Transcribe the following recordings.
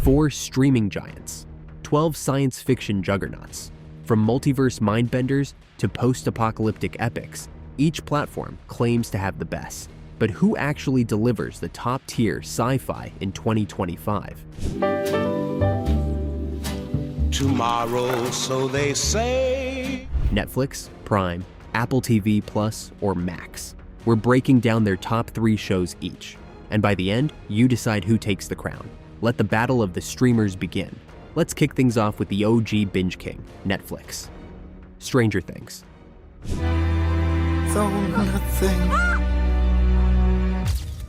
4 streaming giants, 12 science fiction juggernauts. From multiverse mindbenders to post-apocalyptic epics, each platform claims to have the best. But who actually delivers the top-tier sci-fi in 2025? Tomorrow, so they say. Netflix, Prime, Apple TV Plus, or Max. We're breaking down their top 3 shows each. And by the end, you decide who takes the crown. Let the battle of the streamers begin. Let's kick things off with the OG binge king, Netflix. Stranger Things.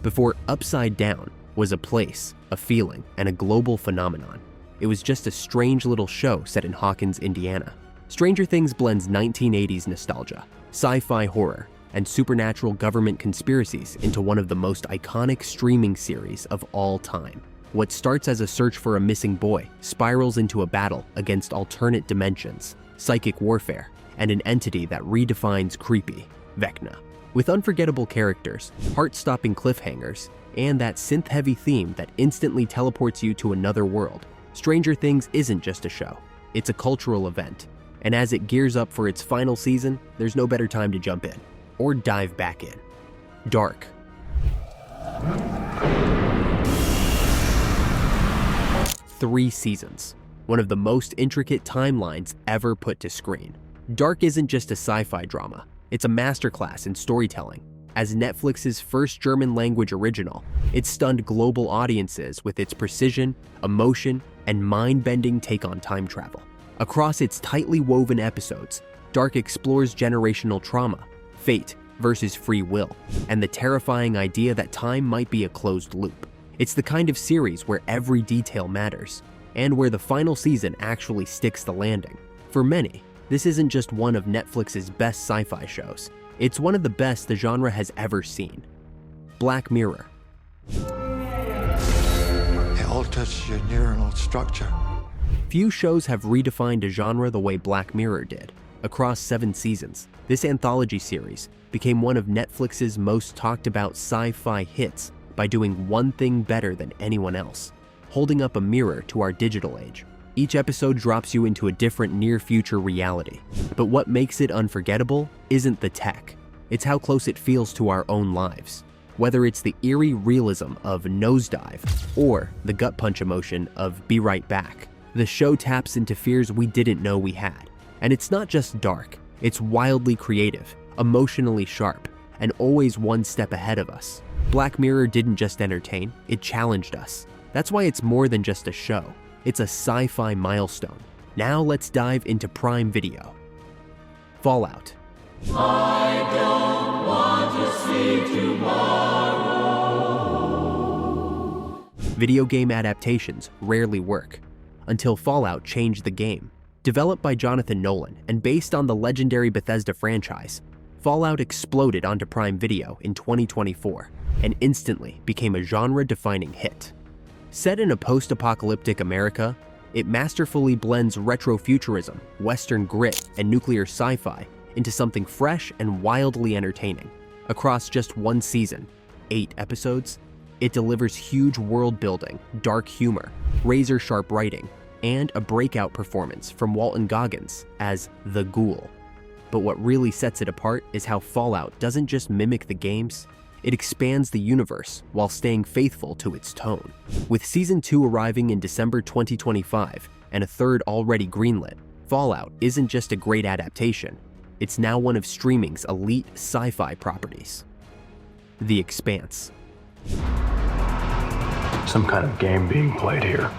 Before Upside Down was a place, a feeling, and a global phenomenon, it was just a strange little show set in Hawkins, Indiana. Stranger Things blends 1980s nostalgia, sci-fi horror, and supernatural government conspiracies into one of the most iconic streaming series of all time. What starts as a search for a missing boy spirals into a battle against alternate dimensions, psychic warfare, and an entity that redefines creepy, Vecna. With unforgettable characters, heart-stopping cliffhangers, and that synth-heavy theme that instantly teleports you to another world, Stranger Things isn't just a show, it's a cultural event. And as it gears up for its final season, there's no better time to jump in, or dive back in. Dark. Three seasons, one of the most intricate timelines ever put to screen. Dark isn't just a sci-fi drama, it's a masterclass in storytelling. As Netflix's first German-language original, it stunned global audiences with its precision, emotion, and mind-bending take on time travel. Across its tightly woven episodes, Dark explores generational trauma, fate versus free will, and the terrifying idea that time might be a closed loop. It's the kind of series where every detail matters, and where the final season actually sticks the landing. For many, this isn't just one of Netflix's best sci-fi shows, it's one of the best the genre has ever seen. Black Mirror. It alters your neuronal structure. Few shows have redefined a genre the way Black Mirror did. Across 7 seasons, this anthology series became one of Netflix's most talked about sci-fi hits by doing one thing better than anyone else: holding up a mirror to our digital age. Each episode drops you into a different near-future reality. But what makes it unforgettable isn't the tech, it's how close it feels to our own lives. Whether it's the eerie realism of Nosedive or the gut punch emotion of Be Right Back, the show taps into fears we didn't know we had. And it's not just dark, it's wildly creative, emotionally sharp, and always one step ahead of us. Black Mirror didn't just entertain, it challenged us. That's why it's more than just a show. It's a sci-fi milestone. Now let's dive into Prime Video. Fallout. I don't want to see tomorrow. Video game adaptations rarely work, until Fallout changed the game. Developed by Jonathan Nolan and based on the legendary Bethesda franchise, Fallout exploded onto Prime Video in 2024 and instantly became a genre-defining hit. Set in a post-apocalyptic America, it masterfully blends retrofuturism, Western grit, and nuclear sci-fi into something fresh and wildly entertaining. Across just 1 season, 8 episodes, it delivers huge world-building, dark humor, razor-sharp writing, and a breakout performance from Walton Goggins as the Ghoul. But what really sets it apart is how Fallout doesn't just mimic the games, it expands the universe while staying faithful to its tone. With Season 2 arriving in December 2025 and a third already greenlit, Fallout isn't just a great adaptation, it's now one of streaming's elite sci-fi properties. The Expanse. Some kind of game being played here,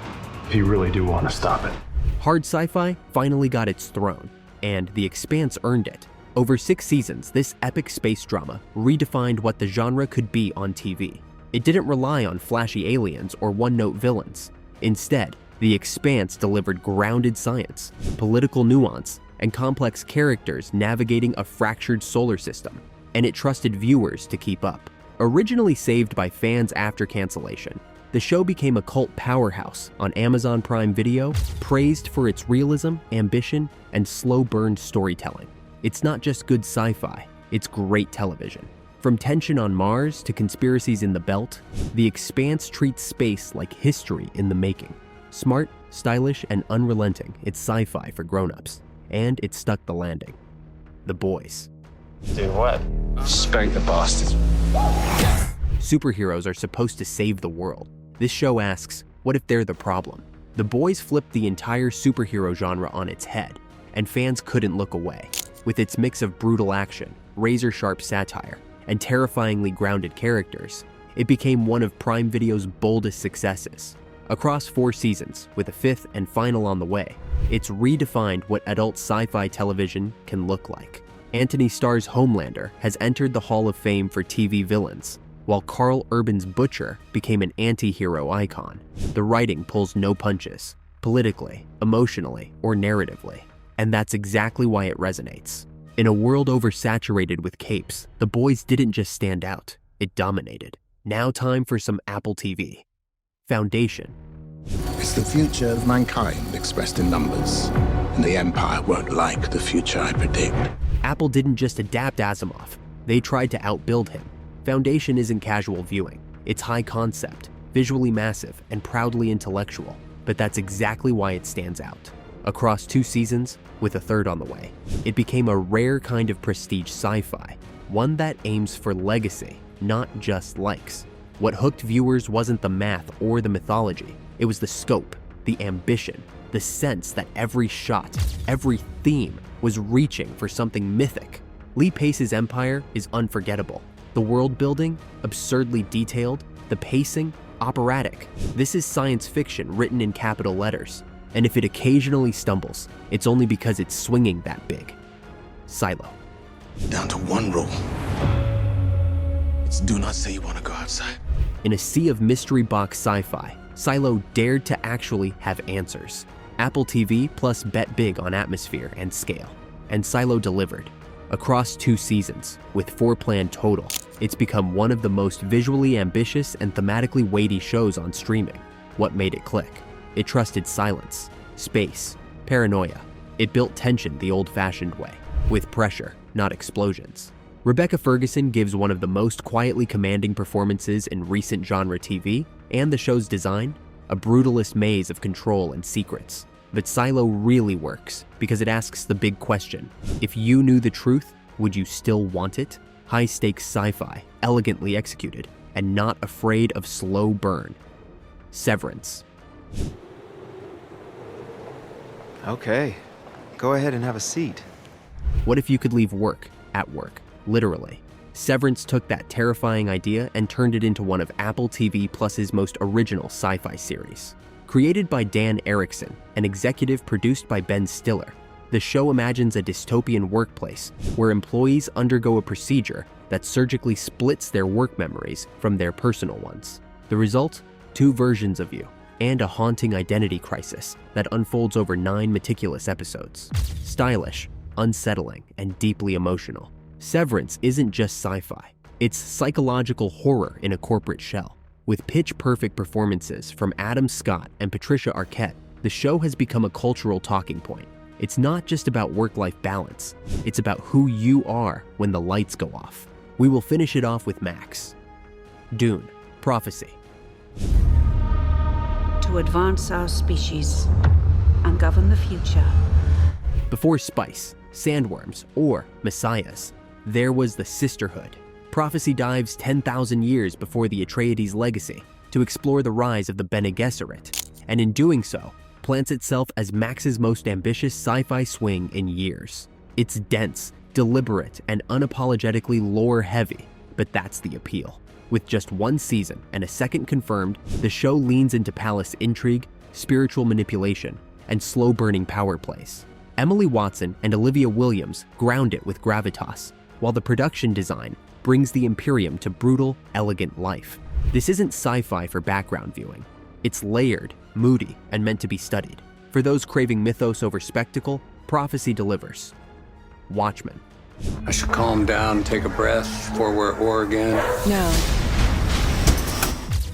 if you really do want to stop it. Hard sci-fi finally got its throne, and The Expanse earned it. Over 6 seasons, this epic space drama redefined what the genre could be on TV. It didn't rely on flashy aliens or one-note villains. Instead, The Expanse delivered grounded science, political nuance, and complex characters navigating a fractured solar system, and it trusted viewers to keep up. Originally saved by fans after cancellation, the show became a cult powerhouse on Amazon Prime Video, praised for its realism, ambition, and slow-burn storytelling. It's not just good sci-fi, it's great television. From tension on Mars to conspiracies in the Belt, The Expanse treats space like history in the making. Smart, stylish, and unrelenting, it's sci-fi for grown-ups. And it stuck the landing. The Boys. Do what? Spank the bastards. Superheroes are supposed to save the world. This show asks, what if they're the problem? The Boys flipped the entire superhero genre on its head, and fans couldn't look away. With its mix of brutal action, razor-sharp satire, and terrifyingly grounded characters, it became one of Prime Video's boldest successes. Across 4 seasons, with a 5th and final on the way, it's redefined what adult sci-fi television can look like. Anthony Starr's Homelander has entered the Hall of Fame for TV villains, while Karl Urban's Butcher became an anti-hero icon. The writing pulls no punches, politically, emotionally, or narratively, and that's exactly why it resonates. In a world oversaturated with capes, The Boys didn't just stand out, it dominated. Now time for some Apple TV. Foundation. It's the future of mankind expressed in numbers, and the Empire won't like the future I predict. Apple didn't just adapt Asimov, they tried to outbuild him. Foundation isn't casual viewing. It's high concept, visually massive, and proudly intellectual, but that's exactly why it stands out. Across 2 seasons, with a 3rd on the way, it became a rare kind of prestige sci-fi, one that aims for legacy, not just likes. What hooked viewers wasn't the math or the mythology, it was the scope, the ambition, the sense that every shot, every theme was reaching for something mythic. Lee Pace's Empire is unforgettable. The world building, absurdly detailed, the pacing, operatic. This is science fiction written in capital letters. And if it occasionally stumbles, it's only because it's swinging that big. Silo. Down to one rule. It's do not say you want to go outside. In a sea of mystery box sci-fi, Silo dared to actually have answers. Apple TV Plus bet big on atmosphere and scale, and Silo delivered. Across 2 seasons, with 4 planned total, it's become one of the most visually ambitious and thematically weighty shows on streaming. What made it click? It trusted silence, space, paranoia. It built tension the old-fashioned way, with pressure, not explosions. Rebecca Ferguson gives one of the most quietly commanding performances in recent genre TV, and the show's design, a brutalist maze of control and secrets. But Silo really works because it asks the big question. If you knew the truth, would you still want it? High-stakes sci-fi, elegantly executed, and not afraid of slow burn. Severance. Okay, go ahead and have a seat. What if you could leave work at work, literally? Severance took that terrifying idea and turned it into one of Apple TV Plus's most original sci-fi series. Created by Dan Erickson and executive produced by Ben Stiller, the show imagines a dystopian workplace where employees undergo a procedure that surgically splits their work memories from their personal ones. The result? 2 versions of you, and a haunting identity crisis that unfolds over 9 meticulous episodes. Stylish, unsettling, and deeply emotional. Severance isn't just sci-fi. It's psychological horror in a corporate shell. With pitch-perfect performances from Adam Scott and Patricia Arquette, the show has become a cultural talking point. It's not just about work-life balance. It's about who you are when the lights go off. We will finish it off with Max. Dune, Prophecy. To advance our species and govern the future. Before spice, sandworms, or messiahs, there was the Sisterhood. Prophecy dives 10,000 years before the Atreides legacy to explore the rise of the Bene Gesserit, and in doing so, plants itself as Max's most ambitious sci-fi swing in years. It's dense, deliberate, and unapologetically lore-heavy, but that's the appeal. With just 1 season and a 2nd confirmed, the show leans into palace intrigue, spiritual manipulation, and slow-burning power plays. Emily Watson and Olivia Williams ground it with gravitas, while the production design brings the Imperium to brutal, elegant life. This isn't sci-fi for background viewing. It's layered, moody, and meant to be studied. For those craving mythos over spectacle, Prophecy delivers. Watchmen. I should calm down, take a breath before we're at war again. No.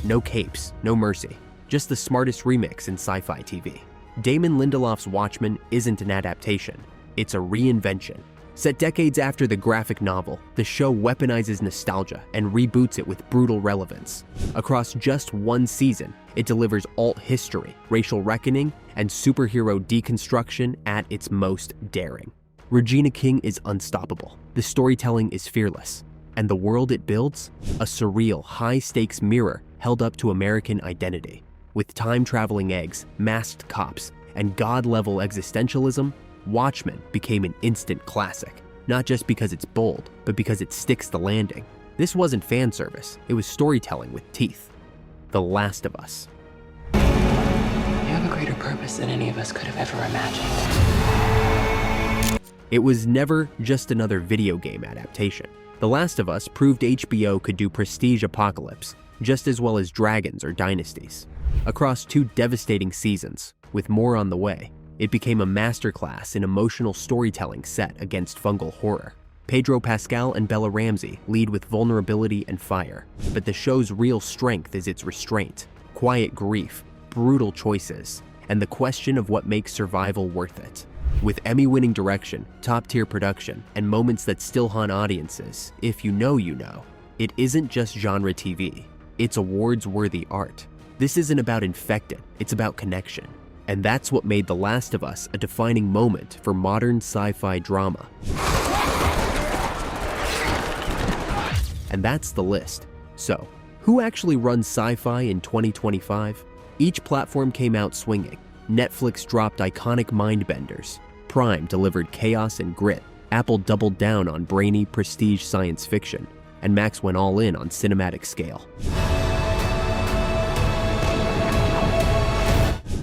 No capes, no mercy, just the smartest remix in sci-fi TV. Damon Lindelof's Watchmen isn't an adaptation, it's a reinvention. Set decades after the graphic novel, the show weaponizes nostalgia and reboots it with brutal relevance. Across just one season, it delivers alt history, racial reckoning, and superhero deconstruction at its most daring. Regina King is unstoppable, the storytelling is fearless, and the world it builds? A surreal, high-stakes mirror held up to American identity. With time-traveling eggs, masked cops, and God-level existentialism, Watchmen became an instant classic, not just because it's bold, but because it sticks the landing. This wasn't fan service, it was storytelling with teeth. The Last of Us. You have a greater purpose than any of us could have ever imagined. It was never just another video game adaptation. The Last of Us proved HBO could do prestige apocalypse just as well as dragons or dynasties. Across 2 devastating seasons, with more on the way, it became a masterclass in emotional storytelling set against fungal horror. Pedro Pascal and Bella Ramsey lead with vulnerability and fire, but the show's real strength is its restraint, quiet grief, brutal choices, and the question of what makes survival worth it. With Emmy-winning direction, top-tier production, and moments that still haunt audiences, if you know, it isn't just genre TV, it's awards-worthy art. This isn't about infected, it's about connection. And that's what made The Last of Us a defining moment for modern sci-fi drama. And that's the list. So, who actually runs sci-fi in 2025? Each platform came out swinging. Netflix dropped iconic mind-benders. Prime delivered chaos and grit. Apple doubled down on brainy, prestige science fiction. And Max went all in on cinematic scale.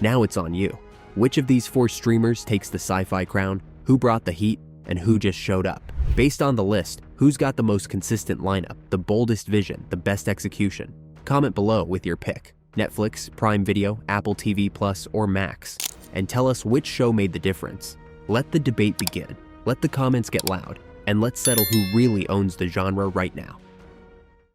Now it's on you. Which of these 4 streamers takes the sci-fi crown? Who brought the heat? And who just showed up? Based on the list, who's got the most consistent lineup, the boldest vision, the best execution? Comment below with your pick. Netflix, Prime Video, Apple TV Plus, or Max. And tell us which show made the difference. Let the debate begin. Let the comments get loud. And let's settle who really owns the genre right now.